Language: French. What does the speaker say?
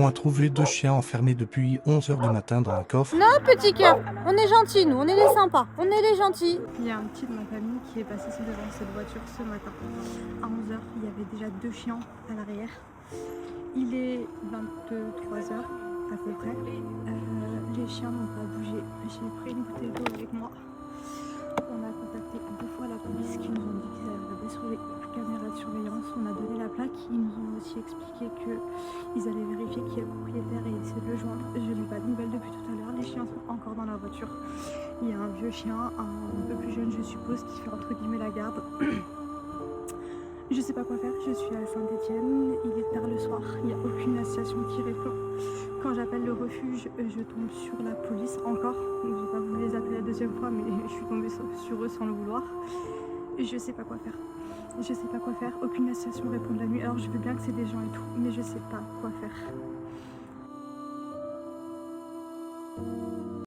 On a trouvé 2 chiens enfermés depuis 11 heures du matin dans un coffre. Non, petit cœur, on est gentils, nous, on est les sympas, on est les gentils. Il y a un petit de ma famille qui est passé devant cette voiture ce matin. À 11 heures, il y avait déjà 2 chiens à l'arrière. Il est 23 heures à peu près. Les chiens n'ont pas bougé. J'ai pris une bouteille d'eau avec moi. On a contacté 2 fois la police qui nous ont dit qu'ils avaient regardé sur les caméras de surveillance. On a donné la plaque. Ils nous ont aussi expliqué qu'ils allaient vérifier qui est le propriétaire et essayer de le joindre. Je n'ai pas de nouvelles depuis tout à l'heure. Les chiens sont encore dans la voiture. Il y a un vieux chien, un peu plus jeune je suppose, qui fait entre guillemets la garde. Je sais pas quoi faire, je suis à Saint-Étienne, il est tard le soir, il n'y a aucune association qui répond. Quand j'appelle le refuge, je tombe sur la police encore. Je n'ai pas voulu les appeler la deuxième fois, mais je suis tombée sur eux sans le vouloir. Je sais pas quoi faire. Je sais pas quoi faire, aucune association répond de la nuit. Alors je veux bien que c'est des gens et tout, mais je sais pas quoi faire.